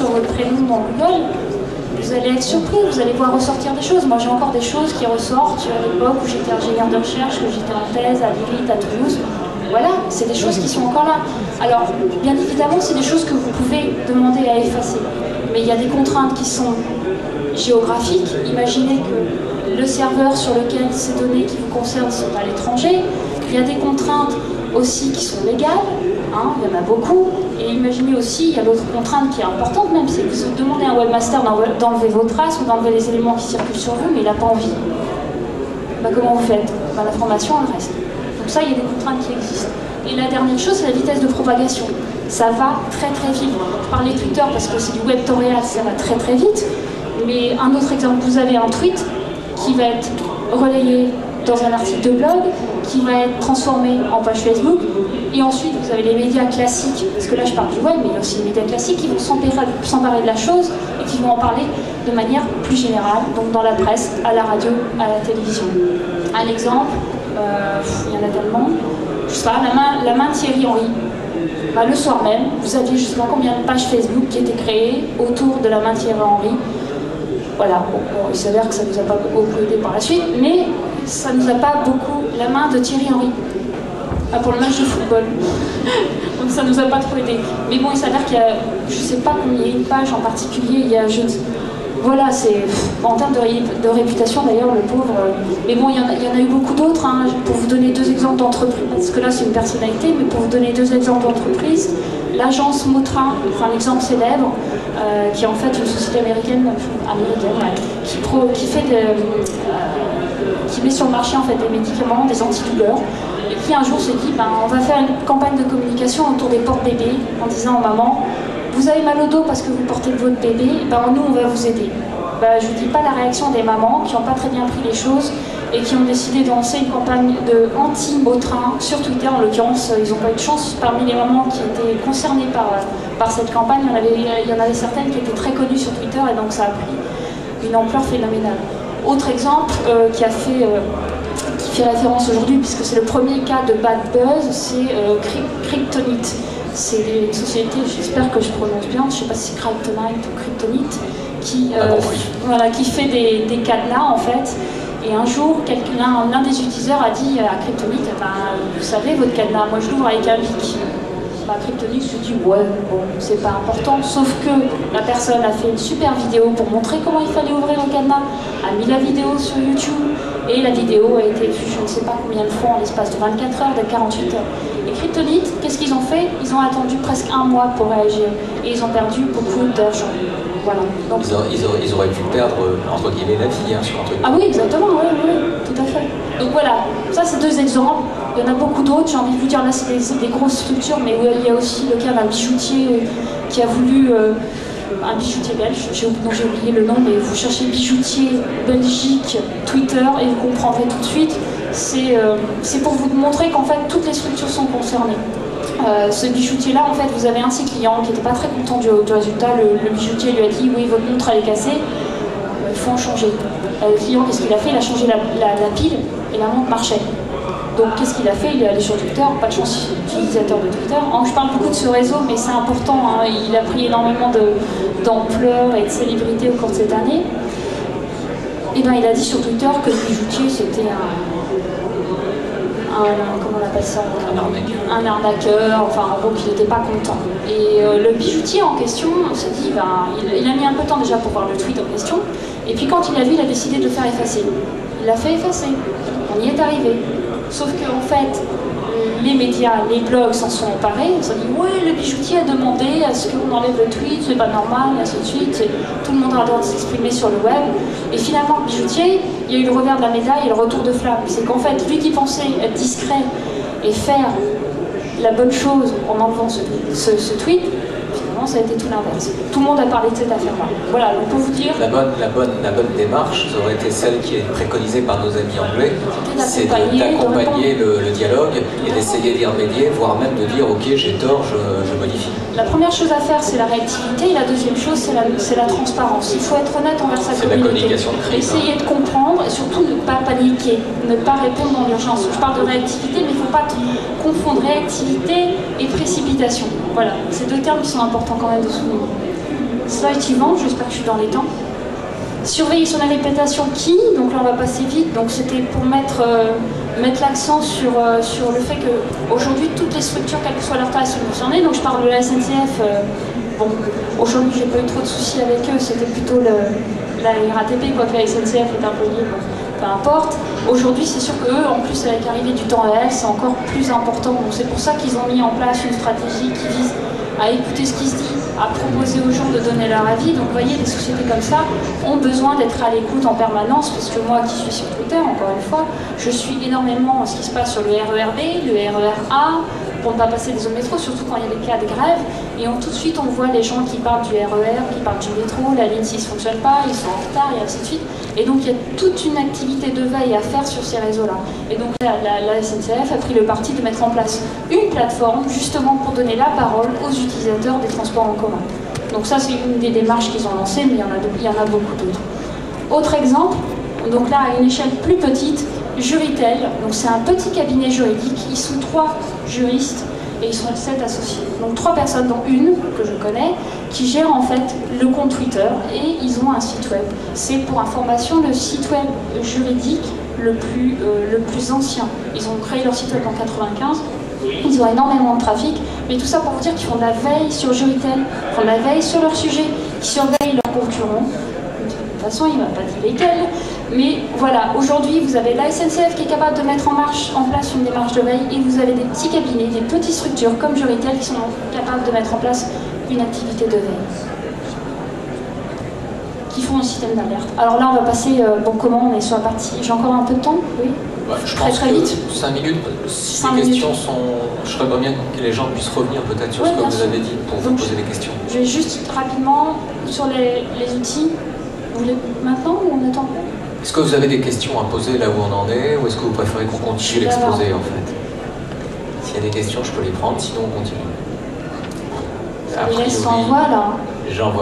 sur votre prénom dans Google, vous allez être surpris, vous allez voir ressortir des choses. Moi, j'ai encore des choses qui ressortent à l'époque où j'étais ingénieur de recherche, que j'étais en thèse à Lille, à Toulouse. Voilà, c'est des choses qui sont encore là. Alors, bien évidemment, c'est des choses que vous pouvez demander à effacer. Mais il y a des contraintes qui sont géographiques. Imaginez que le serveur sur lequel ces données qui vous concernent sont à l'étranger. Il y a des contraintes aussi qui sont légales, hein, il y en a beaucoup. Et imaginez aussi, il y a l'autre contrainte qui est importante même, c'est que vous demandez à un webmaster d'enlever vos traces ou d'enlever les éléments qui circulent sur vous, mais il n'a pas envie. Bah, comment vous faites? Bah, l'information, elle reste. Donc ça, il y a des contraintes qui existent. Et la dernière chose, c'est la vitesse de propagation. Ça va très très vite. Je parlais Twitter parce que c'est du webtorial, ça va très très vite. Mais un autre exemple, vous avez un tweet qui va être relayé dans un article de blog, qui va être transformé en page Facebook, et ensuite vous avez les médias classiques, parce que là je parle du web, mais il y a aussi les médias classiques qui vont s'emparer de la chose et qui vont en parler de manière plus générale, donc dans la presse, à la radio, à la télévision. Un exemple, il y en a tellement, je sais pas, la main de Thierry Henry. Bah, le soir même, vous aviez je ne sais pas combien de pages Facebook qui étaient créées autour de la main de Thierry Henry. Voilà, bon, il s'avère que ça ne nous a pas beaucoup aidé par la suite, mais ça ne nous a pas beaucoup la main de Thierry Henry. Ah, pour le match de football. Donc ça ne nous a pas trop aidé. Mais bon, il s'avère qu'il y a, je ne sais pas combien, il y a une page en particulier, il y a voilà, c'est en termes de réputation d'ailleurs, le pauvre. Mais bon, il y en a eu beaucoup d'autres. Hein, pour vous donner deux exemples d'entreprises, parce que là c'est une personnalité, mais pour vous donner deux exemples d'entreprises, l'agence Motra, enfin l'exemple célèbre, qui est en fait une société américaine qui met sur le marché en fait des médicaments, des antidouleurs, et qui un jour se dit, ben, on va faire une campagne de communication autour des porte-bébés en disant aux mamans, vous avez mal au dos parce que vous portez votre bébé, ben nous on va vous aider. Ben, je ne vous dis pas la réaction des mamans qui n'ont pas très bien pris les choses et qui ont décidé de lancer une campagne de anti-Motrin sur Twitter. En l'occurrence, ils n'ont pas eu de chance. Parmi les mamans qui étaient concernées par cette campagne, il y en avait certaines qui étaient très connues sur Twitter et donc ça a pris une ampleur phénoménale. Autre exemple qui fait référence aujourd'hui, puisque c'est le premier cas de bad buzz, c'est Kryptonite. C'est une société, j'espère que je prononce bien, je ne sais pas si c'est Kryptonite ou Kryptonite, qui fait des cadenas en fait. Et un jour, l'un des utilisateurs a dit à Kryptonite, vous savez, votre cadenas, moi je l'ouvre avec un bic. Kryptonite se dit, ouais, bon, c'est pas important, sauf que la personne a fait une super vidéo pour montrer comment il fallait ouvrir un cadenas, a mis la vidéo sur YouTube, et la vidéo a été vue je ne sais pas combien de fois en l'espace de 24 heures, de 48 heures. Et Kryptonite, qu'est-ce qu'ils ont fait? Ils ont attendu presque un mois pour réagir, et ils ont perdu beaucoup d'argent. Voilà. Donc, ils auraient pu perdre, entre guillemets, la vie sur un truc. Ah oui, exactement, oui, tout à fait. Donc voilà, ça c'est deux exemples. Il y en a beaucoup d'autres, j'ai envie de vous dire, là c'est des grosses structures, mais il y a aussi le cas d'un bijoutier qui a voulu, un bijoutier belge, j'ai oublié le nom, mais vous cherchez bijoutier Belgique, Twitter, et vous comprendrez tout de suite. C'est pour vous montrer qu'en fait toutes les structures sont concernées. Ce bijoutier-là, en fait, vous avez un de ses clients qui n'était pas très content du résultat. Le bijoutier lui a dit, oui, votre montre elle est cassée, il faut en changer. Le client, qu'est-ce qu'il a fait? Il a changé la pile et la montre marchait. Donc qu'est-ce qu'il a fait? Il est allé sur Twitter, pas de chance, utilisateur de Twitter. Je parle beaucoup de ce réseau, mais c'est important, hein, il a pris énormément d'ampleur et de célébrité au cours de cette année. Et bien il a dit sur Twitter que le bijoutier c'était comment on appelle ça, un arnaqueur, enfin en gros qu'il n'était pas content. Et le bijoutier en question s'est dit, il a mis un peu de temps déjà pour voir le tweet en question, et puis quand il a vu, il a décidé de le faire effacer. Il l'a fait effacer, on y est arrivé. Sauf qu'en fait, les médias, les blogs s'en sont emparés, ils se sont dit, ouais, le bijoutier a demandé à ce qu'on enlève le tweet, c'est pas normal, et ainsi de suite, tout le monde a le droit de s'exprimer sur le web. Et finalement, le bijoutier, il y a eu le revers de la médaille et le retour de flamme. C'est qu'en fait, lui qui pensait être discret et faire la bonne chose en enlevant ce tweet, finalement, ça a été tout l'inverse. Tout le monde a parlé de cette affaire-là. Voilà, donc pour vous dire... La bonne démarche, ça aurait été celle qui est préconisée par nos amis anglais, c'est d'accompagner le dialogue et d'essayer d'y remédier, voire même de dire, ok, j'ai tort, je modifie. La première chose à faire, c'est la réactivité, et la deuxième chose, c'est la transparence. Il faut être honnête envers sa communauté. C'est la communication de crise. Essayer de comprendre, et surtout ne pas paniquer, ne pas répondre dans l'urgence. Je parle de réactivité, mais il ne faut pas confondre réactivité et précipitation. Voilà, c'est deux termes qui sont importants quand même de souligner. Slide suivant, j'espère que je suis dans les temps. Surveiller son réputation qui, donc là on va passer vite, donc c'était pour mettre l'accent sur le fait qu'aujourd'hui toutes les structures, quelle que soit leur taille, sont concernées. Donc je parle de la SNCF, bon, aujourd'hui j'ai pas eu trop de soucis avec eux, c'était plutôt la RATP, quoique la SNCF est un peu liée, bon, peu importe. Aujourd'hui c'est sûr qu'eux, en plus avec l'arrivée du temps réel, c'est encore plus important. Donc c'est pour ça qu'ils ont mis en place une stratégie qui vise à écouter ce qui se dit, à proposer aux gens de donner leur avis. Donc vous voyez, des sociétés comme ça ont besoin d'être à l'écoute en permanence, parce que moi qui suis sur Twitter, encore une fois, je suis énormément ce qui se passe sur le RER B, le RER A, pour ne pas passer des zones métro, surtout quand il y a des cas de grève, et tout de suite on voit les gens qui parlent du RER, qui parlent du métro, la ligne 6 ne fonctionne pas, ils sont en retard, et ainsi de suite. Et donc il y a toute une activité de veille à faire sur ces réseaux-là. Et donc la SNCF a pris le parti de mettre en place une plateforme justement pour donner la parole aux utilisateurs des transports en commun. Donc ça c'est une des démarches qu'ils ont lancées, mais il y en a beaucoup d'autres. Autre exemple, donc là à une échelle plus petite, Juritel, donc c'est un petit cabinet juridique, ils sont 3 juristes et ils sont 7 associés. Donc 3 personnes, dont une que je connais, qui gère en fait le compte Twitter et ils ont un site web. C'est pour information le site web juridique le plus ancien. Ils ont créé leur site web en 95, ils ont énormément de trafic, mais tout ça pour vous dire qu'ils font de la veille sur Juritel, ils font de la veille sur leur sujet, ils surveillent leurs concurrents. De toute façon, il ne m'a pas dit lesquels, mais voilà, aujourd'hui vous avez la SNCF qui est capable de mettre en place une démarche de veille, et vous avez des petits cabinets, des petites structures comme Juritel qui sont capables de mettre en place une activité de veille, qui font un système d'alerte. Alors là on va passer, bon comment on est sur la partie, j'ai encore un peu de temps, oui. Ouais, je pense très que vite. 5 minutes, si les questions sont... Je ferais bien que les gens puissent revenir peut-être sur ce que vous avez dit pour vous poser des questions. Je vais juste rapidement sur les outils. Vous voulez maintenant ou on attend? Est-ce que vous avez des questions à poser là où on en est, ou est-ce que vous préférez qu'on continue l'exposé en fait? S'il y a des questions, je peux les prendre, sinon on continue. Ça les laisse sans voix là. J'envoie.